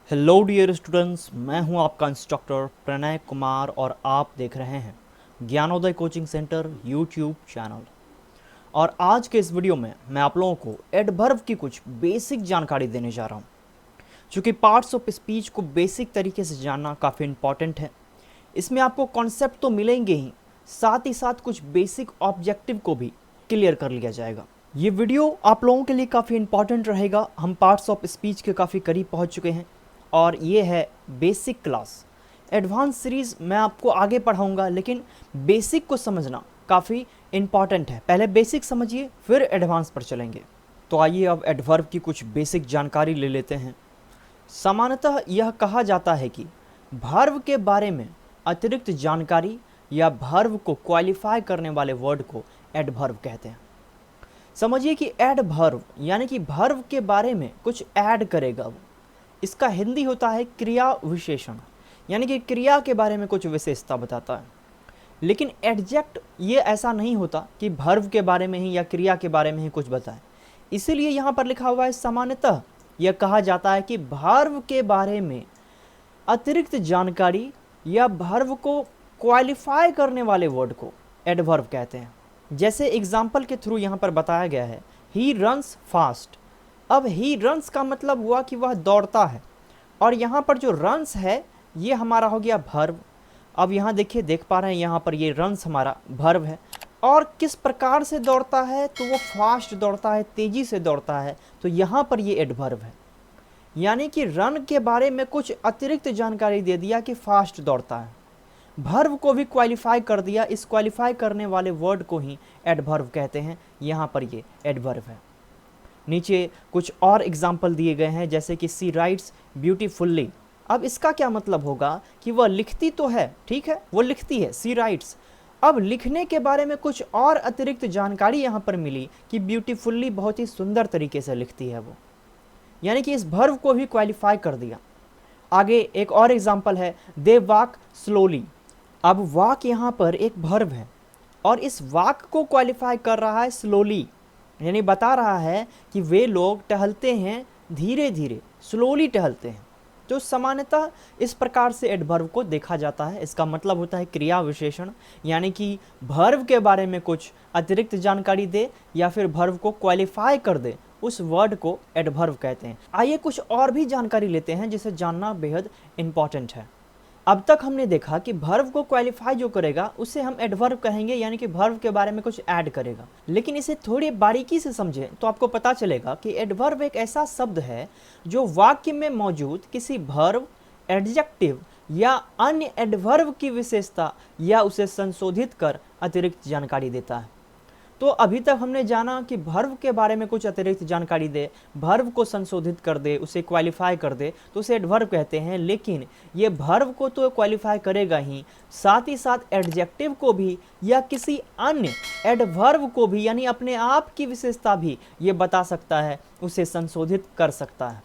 Hello dear students, मैं हूं आपका इंस्ट्रक्टर प्रणय कुमार और आप देख रहे हैं Gyanoday coaching centre YouTube channel. और आज के इस वीडियो में मैं आप लोगों को एडवर्ब की कुछ बेसिक जानकारी देने जा रहा हूं। चूँकि पार्ट्स ऑफ स्पीच को बेसिक तरीके से जानना काफ़ी इम्पॉर्टेंट है। इसमें आपको कॉन्सेप्ट तो मिलेंगे ही, साथ ही साथ कुछ बेसिक ऑब्जेक्टिव को भी क्लियर कर लिया जाएगा। ये वीडियो आप लोगों के लिए काफ़ी इम्पॉर्टेंट रहेगा। हम पार्ट्स ऑफ स्पीच के काफ़ी करीब पहुंच चुके हैं और ये है बेसिक क्लास। एडवांस सीरीज़ मैं आपको आगे पढ़ाऊंगा, लेकिन बेसिक को समझना काफ़ी इम्पॉर्टेंट है। पहले बेसिक समझिए, फिर एडवांस पर चलेंगे। तो आइए अब एडवर्ब की कुछ बेसिक जानकारी ले लेते हैं। सामान्यतः यह कहा जाता है कि वर्ब के बारे में अतिरिक्त जानकारी या वर्ब को क्वालिफाई करने वाले वर्ड को एडवर्ब कहते हैं। समझिए कि एडवर्ब यानी कि वर्ब के बारे में कुछ ऐड करेगा वो। इसका हिंदी होता है क्रिया विशेषण, यानी कि क्रिया के बारे में कुछ विशेषता बताता है। लेकिन एडजेक्ट ये ऐसा नहीं होता कि वर्ब के बारे में ही या क्रिया के बारे में ही कुछ बताए। इसीलिए यहाँ पर लिखा हुआ है सामान्यतः यह कहा जाता है कि वर्ब के बारे में अतिरिक्त जानकारी या वर्ब को क्वालिफाई करने वाले वर्ड को एडवर्ब कहते हैं। जैसे एग्जाम्पल के थ्रू यहाँ पर बताया गया है, ही रन्स फास्ट। अब ही रन्स का मतलब हुआ कि वह दौड़ता है, और यहाँ पर जो रन्स है ये हमारा हो गया वर्ब। अब यहाँ देखिए, देख पा रहे हैं यहाँ पर ये रन्स हमारा वर्ब है। और किस प्रकार से दौड़ता है, तो वो फास्ट दौड़ता है, तेज़ी से दौड़ता है, तो यहाँ पर ये एडवर्ब है। यानी कि रन के बारे में कुछ अतिरिक्त जानकारी दे दिया कि फास्ट दौड़ता है, वर्ब को भी क्वालिफाई कर दिया। इस क्वालिफाई करने वाले वर्ड को ही एडवर्ब कहते हैं। यहाँ पर ये एडवर्ब है। नीचे कुछ और एग्जाम्पल दिए गए हैं, जैसे कि सी राइट्स ब्यूटीफुल्ली। अब इसका क्या मतलब होगा कि वह लिखती तो है, ठीक है, वो लिखती है, सी राइट्स। अब लिखने के बारे में कुछ और अतिरिक्त जानकारी यहाँ पर मिली कि ब्यूटीफुल्ली बहुत ही सुंदर तरीके से लिखती है वो, यानी कि इस वर्ब को भी क्वालिफाई कर दिया। आगे एक और एग्जाम्पल है, दे वॉक स्लोली। अब वॉक यहाँ पर एक वर्ब है और इस वॉक को क्वालिफाई कर रहा है स्लोली, यानी बता रहा है कि वे लोग टहलते हैं धीरे धीरे, स्लोली टहलते हैं। तो सामान्यतः इस प्रकार से एडवर्ब को देखा जाता है। इसका मतलब होता है क्रिया विशेषण, यानी कि वर्ब के बारे में कुछ अतिरिक्त जानकारी दे या फिर वर्ब को क्वालिफाई कर दे, उस वर्ड को एडवर्ब कहते हैं। आइए कुछ और भी जानकारी लेते हैं जिसे जानना बेहद इंपॉर्टेंट है। अब तक हमने देखा कि वर्ब को क्वालिफाई जो करेगा उसे हम एडवर्ब कहेंगे, यानी कि वर्ब के बारे में कुछ ऐड करेगा। लेकिन इसे थोड़ी बारीकी से समझें तो आपको पता चलेगा कि एडवर्ब एक ऐसा शब्द है जो वाक्य में मौजूद किसी वर्ब, एडजेक्टिव या अन्य एडवर्ब की विशेषता या उसे संशोधित कर अतिरिक्त जानकारी देता है। तो अभी तक हमने जाना कि वर्ब के बारे में कुछ अतिरिक्त जानकारी दे, वर्ब को संशोधित कर दे, उसे क्वालिफाई कर दे, तो उसे एडवर्ब कहते हैं। लेकिन ये वर्ब को तो क्वालिफाई करेगा ही, साथ ही साथ एडजेक्टिव को भी या किसी अन्य एडवर्ब को भी, यानी अपने आप की विशेषता भी ये बता सकता है, उसे संशोधित कर सकता है।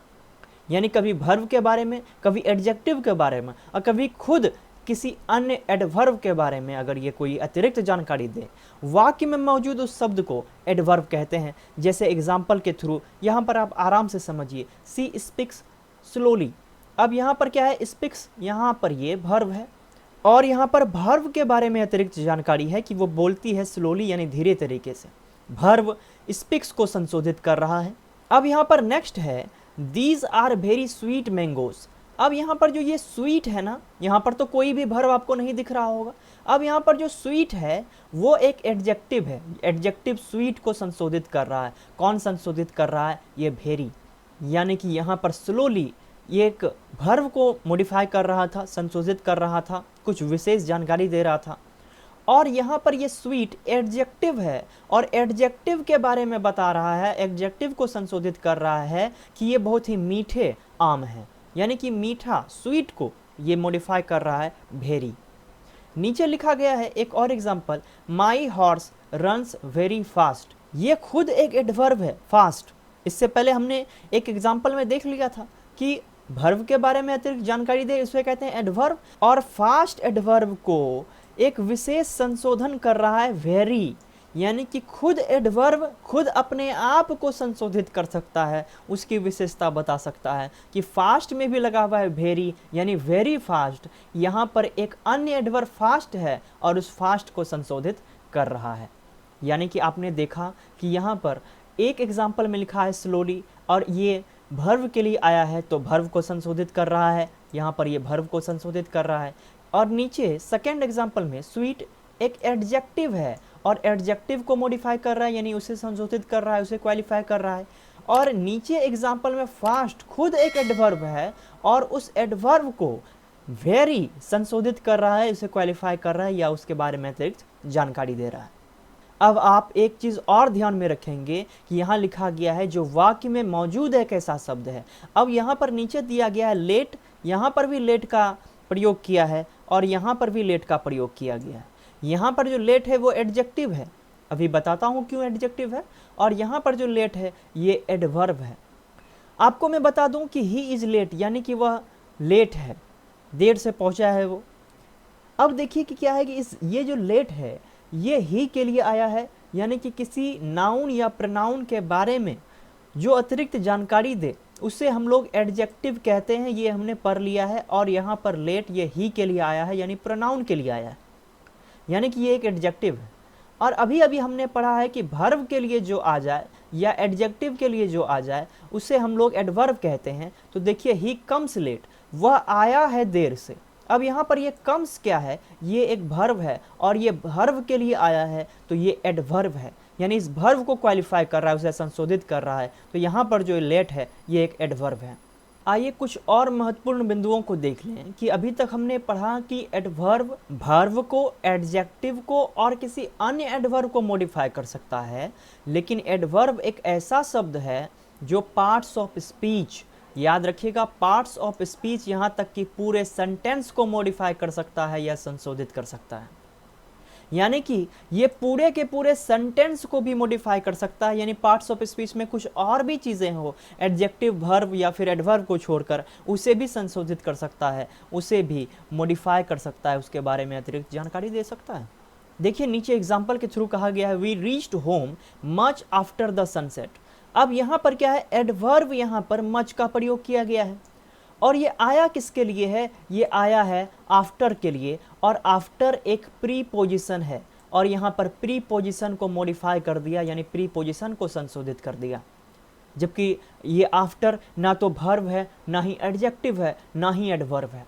यानी कभी वर्ब के बारे में, कभी एडजेक्टिव के बारे में, और कभी खुद किसी अन्य एडवर्ब के बारे में अगर ये कोई अतिरिक्त जानकारी दे, वाक्य में मौजूद उस शब्द को एडवर्ब कहते हैं। जैसे एग्जाम्पल के थ्रू यहाँ पर आप आराम से समझिए, सी स्पीक्स स्लोली। अब यहाँ पर क्या है, स्पीक्स, यहाँ पर ये वर्ब है और यहाँ पर वर्ब के बारे में अतिरिक्त जानकारी है कि वो बोलती है स्लोली, यानी धीरे तरीके से। वर्ब स्पीक्स को संशोधित कर रहा है। अब यहाँ पर नेक्स्ट है, these are very sweet mangoes. अब यहाँ पर जो ये स्वीट है ना, यहाँ पर तो कोई भी वर्ब आपको नहीं दिख रहा होगा। अब यहाँ पर जो स्वीट है वो एक एडजेक्टिव है। एडजेक्टिव स्वीट को संशोधित कर रहा है। कौन संशोधित कर रहा है, ये वेरी, यानी कि यहाँ पर स्लोली ये एक वर्ब को मॉडिफाई कर रहा था, संशोधित कर रहा था, कुछ विशेष जानकारी दे रहा था। और यहाँ पर ये स्वीट एडजेक्टिव है और एडजेक्टिव के बारे में बता रहा है, एडजेक्टिव को संशोधित कर रहा है कि ये बहुत ही मीठे आम है, यानी कि मीठा, स्वीट को ये मॉडिफाई कर रहा है वेरी। नीचे लिखा गया है एक और एग्जांपल, माई हॉर्स रन्स वेरी फास्ट। ये खुद एक एडवर्ब है, फास्ट। इससे पहले हमने एक एग्जांपल में देख लिया था कि वर्ब के बारे में अतिरिक्त जानकारी दे, इसे कहते हैं एडवर्ब। और फास्ट एडवर्ब को एक विशेष संशोधन कर रहा है वेरी, यानी कि खुद एडवर्ब खुद अपने आप को संशोधित कर सकता है, उसकी विशेषता बता सकता है कि फास्ट में भी लगा हुआ है वेरी, यानी वेरी फास्ट। यहाँ पर एक अन्य एडवर्ब फास्ट है और उस फास्ट को संशोधित कर रहा है। यानी कि आपने देखा कि यहाँ पर एक एग्जाम्पल में लिखा है स्लोली और ये भर्व के लिए आया है तो भर्व को संशोधित कर रहा है, यहाँ पर ये भर्व को संशोधित कर रहा है। और नीचे सेकेंड एग्जाम्पल में स्वीट एक एडजेक्टिव है और एडजेक्टिव को मॉडिफाई कर रहा है, यानी उसे संशोधित कर रहा है, उसे क्वालिफाई कर रहा है। और नीचे एग्जाम्पल में फास्ट खुद एक एडवर्ब है और उस एडवर्ब को वेरी संशोधित कर रहा है, उसे क्वालिफाई कर रहा है या उसके बारे में अतिरिक्त जानकारी दे रहा है। अब आप एक चीज़ और ध्यान में रखेंगे कि यहाँ लिखा गया है जो वाक्य में मौजूद है कैसा शब्द है। अब यहाँ पर नीचे दिया गया है लेट, यहाँ पर भी लेट का प्रयोग किया है और यहाँ पर भी लेट का प्रयोग किया गया है। यहाँ पर जो लेट है वो एडजेक्टिव है, अभी बताता हूँ क्यों एडजेक्टिव है, और यहाँ पर जो लेट है ये एडवर्ब है। आपको मैं बता दूँ कि ही इज़ लेट, यानी कि वह लेट है, देर से पहुँचा है वो। अब देखिए कि क्या है कि ये जो लेट है ये ही के लिए आया है, यानी कि किसी नाउन या प्रोनाउन के बारे में जो अतिरिक्त जानकारी दे उसे हम लोग एडजेक्टिव कहते हैं, ये हमने पढ़ लिया है। और यहाँ पर लेट ये ही के लिए आया है, यानी प्रोनाउन के लिए आया है, यानी कि ये एक एडजेक्टिव है। और अभी अभी हमने पढ़ा है कि वर्ब के लिए जो आ जाए या एडजेक्टिव के लिए जो आ जाए उसे हम लोग एडवर्ब कहते हैं। तो देखिए ही कम्स लेट, वह आया है देर से। अब यहाँ पर ये कम्स क्या है, ये एक वर्ब है और ये वर्ब के लिए आया है तो ये एडवर्ब है, यानी इस वर्ब को क्वालिफाई कर रहा है, उसे संशोधित कर रहा है। तो यहाँ पर जो लेट है ये एक एडवर्ब है। आइए कुछ और महत्वपूर्ण बिंदुओं को देख लें कि अभी तक हमने पढ़ा कि एडवर्ब वर्ब को, एडजेक्टिव को और किसी अन्य एडवर्ब को मॉडिफाई कर सकता है, लेकिन एडवर्ब एक ऐसा शब्द है जो पार्ट्स ऑफ स्पीच, याद रखिएगा पार्ट्स ऑफ स्पीच, यहाँ तक कि पूरे सेंटेंस को मॉडिफाई कर सकता है या संशोधित कर सकता है। यानी कि ये पूरे के पूरे सेंटेंस को भी मॉडिफाई कर सकता है, यानी पार्ट्स ऑफ स्पीच में कुछ और भी चीज़ें हो, एडजेक्टिव वर्ब या फिर एडवर्ब को छोड़कर उसे भी संशोधित कर सकता है, उसे भी मॉडिफाई कर सकता है, उसके बारे में अतिरिक्त जानकारी दे सकता है। देखिए नीचे एग्जाम्पल के थ्रू कहा गया है we reached home much after the sunset. अब यहाँ पर क्या है, एडवर्ब यहाँ पर मच का प्रयोग किया गया है और ये आया किसके लिए है, ये आया है आफ्टर के लिए, और आफ्टर एक प्रीपोजिशन है और यहाँ पर प्रीपोजिशन को मॉडिफाई कर दिया, यानी प्रीपोजिशन को संशोधित कर दिया। जबकि ये आफ्टर ना तो वर्ब है, ना ही एडजेक्टिव है, ना ही एडवर्ब है,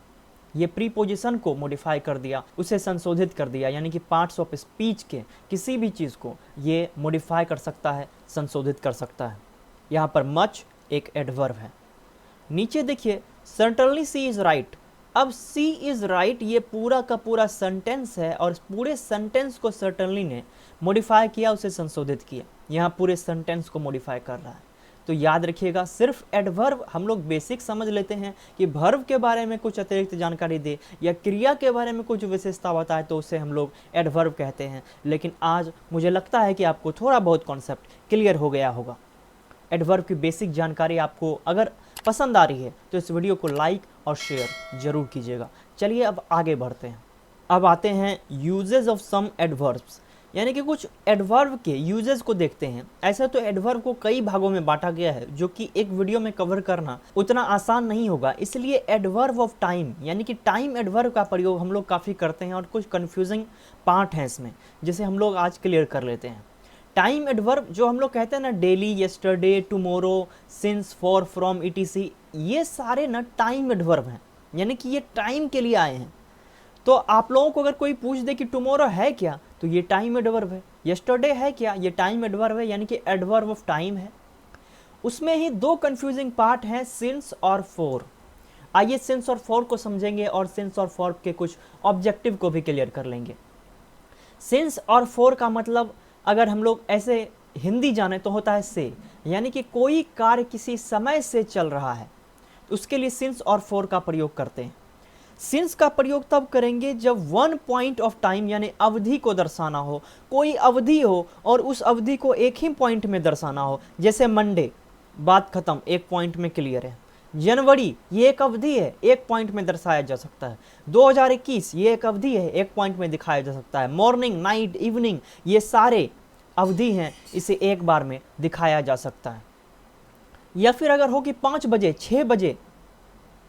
ये प्रीपोजिशन को मॉडिफाई कर दिया, उसे संशोधित कर दिया, यानी कि पार्ट्स ऑफ स्पीच के किसी भी चीज़ को ये मॉडिफाई कर सकता है, संशोधित कर सकता है। यहाँ पर मच एक एडवर्ब है। नीचे देखिए सर्टनली सी इज़ राइट। अब सी इज़ राइट ये पूरा का पूरा सेंटेंस है और पूरे सेंटेंस को सर्टनली ने मॉडिफाई किया, उसे संशोधित किया, यहाँ पूरे सेंटेंस को मॉडिफाई कर रहा है। तो याद रखिएगा सिर्फ एडवर्ब हम लोग बेसिक समझ लेते हैं कि वर्ब के बारे में कुछ अतिरिक्त जानकारी दे या क्रिया के बारे में कुछ विशेषता बताए तो उसे हम लोग एडवर्ब कहते हैं। लेकिन आज मुझे लगता है कि आपको थोड़ा बहुत कॉन्सेप्ट क्लियर हो गया होगा। एडवर्ब की बेसिक जानकारी आपको अगर पसंद आ रही है तो इस वीडियो को लाइक और शेयर जरूर कीजिएगा। चलिए अब आगे बढ़ते हैं। अब आते हैं यूजेस ऑफ सम एडवर्ब्स, यानी कि कुछ एडवर्ब के यूजेस को देखते हैं। ऐसा तो एडवर्ब को कई भागों में बांटा गया है जो कि एक वीडियो में कवर करना उतना आसान नहीं होगा, इसलिए एडवर्ब ऑफ टाइम यानी कि टाइम एडवर्ब का प्रयोग हम लोग काफ़ी करते हैं और कुछ कन्फ्यूजिंग पार्ट हैं इसमें, जिसे हम लोग आज क्लियर कर लेते हैं। टाइम एडवर्ब जो हम लोग कहते हैं ना, daily, yesterday, tomorrow, since, for, from, etc, ये सारे ना टाइम एडवर्ब हैं, यानी कि ये टाइम के लिए आए हैं। तो आप लोगों को अगर कोई पूछ दे कि टुमारो है क्या, तो ये टाइम एडवर्ब है। येस्टरडे है क्या, ये टाइम एडवर्ब है, यानी कि एडवर्ब ऑफ टाइम है। उसमें ही दो कंफ्यूजिंग पार्ट हैं, सिंस और फॉर। आइए सिंस और फॉर को समझेंगे और सिंस और फॉर के कुछ ऑब्जेक्टिव को भी क्लियर कर लेंगे। सिंस और फॉर का मतलब अगर हम लोग ऐसे हिंदी जाने तो होता है से, यानी कि कोई कार्य किसी समय से चल रहा है, तो उसके लिए सिंस और फॉर का प्रयोग करते हैं। सिंस का प्रयोग तब करेंगे जब वन पॉइंट ऑफ टाइम यानी अवधि को दर्शाना हो, कोई अवधि हो और उस अवधि को एक ही पॉइंट में दर्शाना हो। जैसे मंडे, बात खत्म, एक पॉइंट में क्लियर है। जनवरी ये एक अवधि है, एक पॉइंट में दर्शाया जा सकता है। 2021 ये एक अवधि है, एक पॉइंट में दिखाया जा सकता है। मॉर्निंग, नाइट, इवनिंग, ये सारे अवधि हैं इसे एक बार में दिखाया जा सकता है। या फिर अगर हो कि 5 बजे 6 बजे,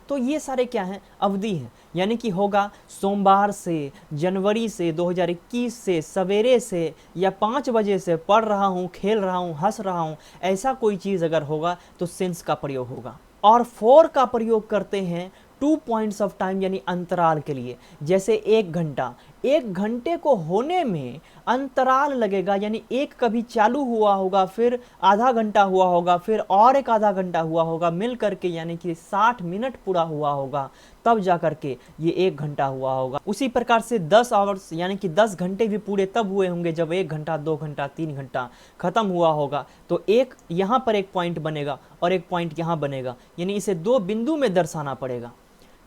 तो ये सारे क्या हैं, अवधि हैं। यानी कि होगा सोमवार से, जनवरी से 2021 से, सवेरे से, या 5 बजे से, पढ़ रहा हूँ, खेल रहा हूँ, हंस रहा हूँ, ऐसा कोई चीज़ अगर होगा तो सिंस का प्रयोग होगा। और फॉर का प्रयोग करते हैं 2 पॉइंट्स ऑफ टाइम यानी अंतराल के लिए। जैसे 1 घंटा, 1 घंटे को होने में अंतराल लगेगा, यानी एक कभी चालू हुआ होगा, फिर आधा घंटा हुआ होगा, फिर और एक आधा घंटा हुआ होगा, मिल करके यानी कि 60 मिनट पूरा हुआ होगा, तब जा करके ये 1 घंटा हुआ होगा। उसी प्रकार से 10 आवर्स यानी कि 10 घंटे भी पूरे तब हुए होंगे जब 1 घंटा 2 घंटा 3 घंटा खत्म हुआ होगा। तो एक यहाँ पर एक पॉइंट बनेगा और एक पॉइंट यहाँ बनेगा, यानी इसे 2 बिंदु में दर्शाना पड़ेगा।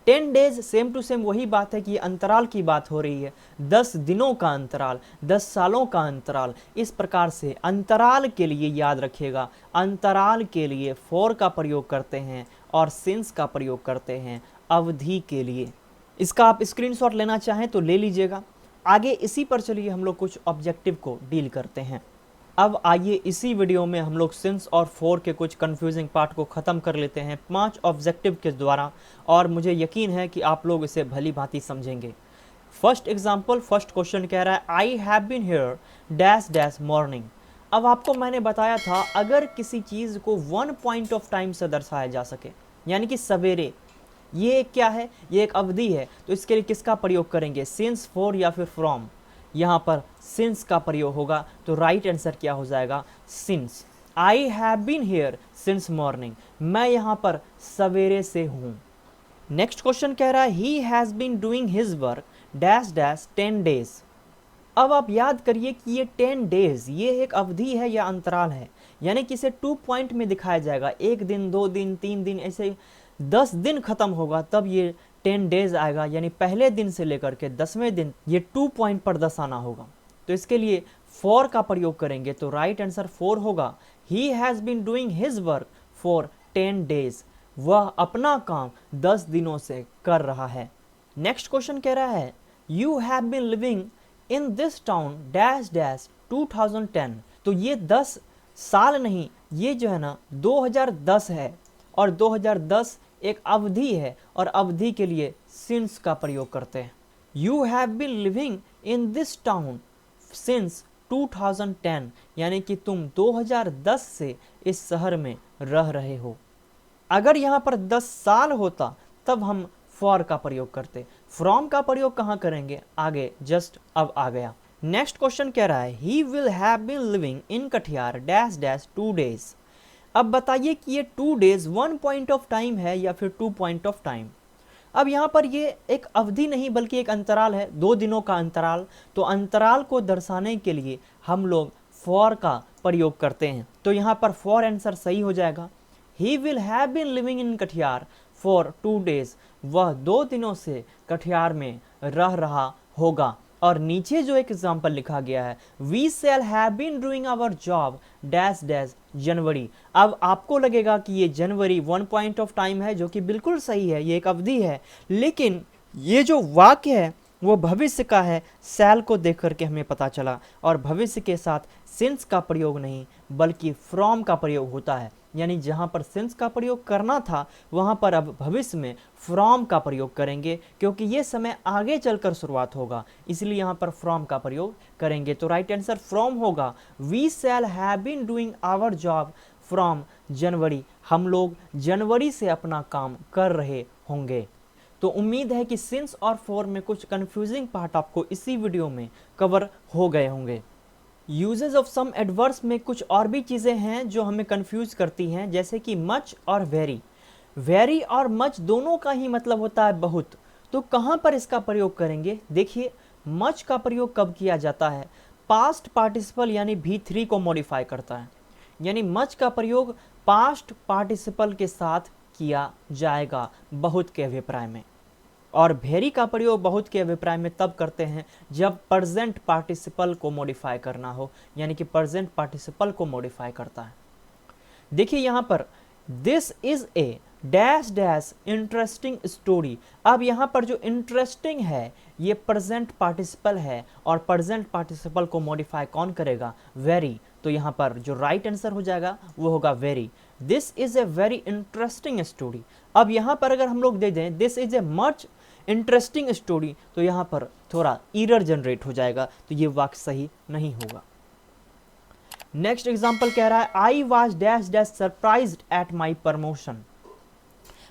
10 डेज सेम टू सेम वही बात है कि अंतराल की बात हो रही है, 10 दिनों का अंतराल, 10 सालों का अंतराल। इस प्रकार से अंतराल के लिए याद रखिएगा, अंतराल के लिए फॉर का प्रयोग करते हैं और सिंस का प्रयोग करते हैं अवधि के लिए। इसका आप स्क्रीनशॉट लेना चाहें तो ले लीजिएगा। आगे इसी पर चलिए हम लोग कुछ ऑब्जेक्टिव को डील करते हैं। अब आइए इसी वीडियो में हम लोग सिंस और फॉर के कुछ कंफ्यूजिंग पार्ट को ख़त्म कर लेते हैं 5 ऑब्जेक्टिव के द्वारा, और मुझे यकीन है कि आप लोग इसे भली भांति समझेंगे। फर्स्ट एग्जांपल, फर्स्ट क्वेश्चन कह रहा है I have been here dash dash morning. अब आपको मैंने बताया था अगर किसी चीज़ को 1 पॉइंट ऑफ टाइम से दर्शाया जा सके, यानी कि सवेरे, ये क्या है, ये एक अवधि है, तो इसके लिए किसका प्रयोग करेंगे, सिंस, फॉर या फिर फ्रॉम। यहाँ पर सिंस का प्रयोग होगा, तो राइट आंसर क्या हो जाएगा, since. I have been here since morning, मैं यहाँ पर सवेरे से हूँ। नेक्स्ट क्वेश्चन कह रहा है he has been doing his work dash dash 10 days. अब आप याद करिए कि ये 10 डेज ये एक अवधि है या अंतराल है, यानी कि इसे 2 पॉइंट में दिखाया जाएगा, 1 दिन 2 दिन 3 दिन, ऐसे 10 दिन खत्म होगा तब ये 10 डेज आएगा, यानी पहले दिन से लेकर के 10वें दिन ये 2 पॉइंट पर दर्शाना होगा। तो इसके लिए फॉर का प्रयोग करेंगे, तो राइट आंसर फॉर होगा। He has been doing his work for 10 days, वह अपना काम 10 दिनों से कर रहा है। नेक्स्ट क्वेश्चन कह रहा है you have been living in this town dash dash 2010। तो ये 10 साल नहीं, ये जो है ना 2010 है, और 2010 एक अवधि है, और अवधि के लिए सिंस का प्रयोग करते हैं। You have been living in this town since 2010, यानी कि तुम 2010 से इस शहर में रह रहे हो। अगर यहाँ पर 10 साल होता तब हम फॉर का प्रयोग करते, फ्रॉम का प्रयोग कहाँ करेंगे, आगे जस्ट अब आ गया। नेक्स्ट क्वेश्चन कह रहा है he will have been living in Katihar dash dash 2 days. अब बताइए कि ये 2 डेज 1 पॉइंट ऑफ टाइम है या फिर 2 पॉइंट ऑफ टाइम। अब यहाँ पर ये एक अवधि नहीं बल्कि एक अंतराल है, 2 दिनों का अंतराल। तो अंतराल को दर्शाने के लिए हम लोग फॉर का प्रयोग करते हैं, तो यहाँ पर फॉर आंसर सही हो जाएगा। He will have been living in Katihar for 2 days, वह 2 दिनों से कटिहार में रह रहा होगा। और नीचे जो एक एग्जाम्पल लिखा गया है we shall have been doing our job dash dash January. अब आपको लगेगा कि ये जनवरी 1 पॉइंट ऑफ टाइम है, जो कि बिल्कुल सही है, ये एक अवधि है, लेकिन ये जो वाक्य है वो भविष्य का है, शैल को देख करके हमें पता चला, और भविष्य के साथ सिंस का प्रयोग नहीं बल्कि फ्रॉम का प्रयोग होता है, यानी जहाँ पर सिंस का प्रयोग करना था वहाँ पर अब भविष्य में फ्रॉम का प्रयोग करेंगे, क्योंकि ये समय आगे चलकर शुरुआत होगा, इसलिए यहाँ पर फ्रॉम का प्रयोग करेंगे। तो राइट आंसर फ्रॉम होगा। We shall have been doing our job from January, हम लोग जनवरी से अपना काम कर रहे होंगे। तो उम्मीद है कि सिंस और फॉर में कुछ कंफ्यूजिंग पार्ट आपको इसी वीडियो में कवर हो गए होंगे। यूजेस ऑफ सम एडवर्ब्स में कुछ और भी चीज़ें हैं जो हमें कंफ्यूज करती हैं, जैसे कि मच और वेरी। वेरी और मच दोनों का ही मतलब होता है बहुत, तो कहाँ पर इसका प्रयोग करेंगे, देखिए मच का प्रयोग कब किया जाता है, पास्ट पार्टिसिपल यानी V3 को मॉडिफाई करता है, यानी मच का प्रयोग पास्ट पार्टिसिपल के साथ किया जाएगा बहुत के अभिप्राय में। और वेरी का प्रयोग बहुत के अभिप्राय में तब करते हैं जब प्रेजेंट पार्टिसिपल को मॉडिफाई करना हो, यानी कि प्रेजेंट पार्टिसिपल को मॉडिफाई करता है। देखिए यहाँ पर this is a dash dash interesting story. अब यहाँ पर जो इंटरेस्टिंग है ये प्रेजेंट पार्टिसिपल है और प्रेजेंट पार्टिसिपल को मॉडिफाई कौन करेगा? वेरी। तो यहाँ पर जो राइट आंसर हो जाएगा वो होगा very. This is a very interesting story. अब यहाँ पर अगर हम लोग दे दें this is a much interesting story तो यहाँ पर थोड़ा एरर जनरेट हो जाएगा, तो ये वाक्य सही नहीं होगा। नेक्स्ट एग्जाम्पल कह रहा है I was dash dash surprised at my promotion.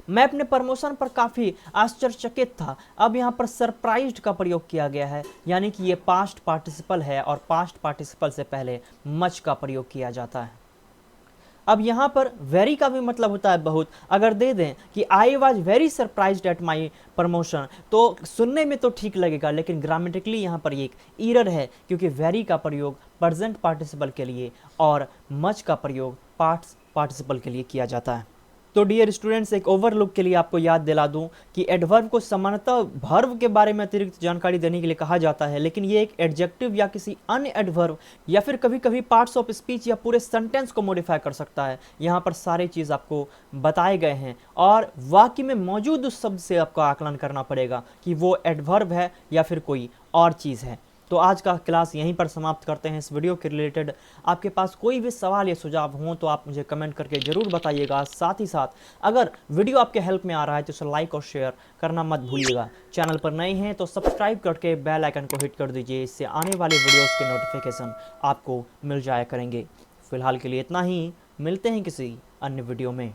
मैं अपने प्रमोशन पर काफ़ी आश्चर्यचकित था। अब यहाँ पर सरप्राइज्ड का प्रयोग किया गया है, यानी कि ये पास्ट पार्टिसिपल है और पास्ट पार्टिसिपल से पहले मच का प्रयोग किया जाता है। अब यहाँ पर वेरी का भी मतलब होता है बहुत। अगर दे दें कि I was very surprised at my promotion तो सुनने में तो ठीक लगेगा, लेकिन ग्रामेटिकली यहाँ पर एक एरर है, क्योंकि वेरी का प्रयोग प्रेजेंट पार्टिसिपल के लिए और मच का प्रयोग पास्ट पार्टिसिपल के लिए किया जाता है। तो डियर स्टूडेंट्स, एक ओवरलुक के लिए आपको याद दिला दूं कि एडवर्ब को सामान्यतः वर्ब के बारे में अतिरिक्त जानकारी देने के लिए कहा जाता है, लेकिन ये एक एडजेक्टिव या किसी अन्य एडवर्ब या फिर कभी कभी पार्ट्स ऑफ स्पीच या पूरे सेंटेंस को मॉडिफाई कर सकता है। यहाँ पर सारे चीज़ आपको बताए गए हैं और वाक्य में मौजूद उस शब्द से आपको आकलन करना पड़ेगा कि वो एडवर्ब है या फिर कोई और चीज़ है। तो आज का क्लास यहीं पर समाप्त करते हैं। इस वीडियो के रिलेटेड आपके पास कोई भी सवाल या सुझाव हो तो आप मुझे कमेंट करके ज़रूर बताइएगा। साथ ही साथ अगर वीडियो आपके हेल्प में आ रहा है तो उसे लाइक और शेयर करना मत भूलिएगा। चैनल पर नए हैं तो सब्सक्राइब करके बेल आइकन को हिट कर दीजिए, इससे आने वाले वीडियोज़ के नोटिफिकेशन आपको मिल जाया करेंगे। फिलहाल के लिए इतना ही, मिलते हैं किसी अन्य वीडियो में।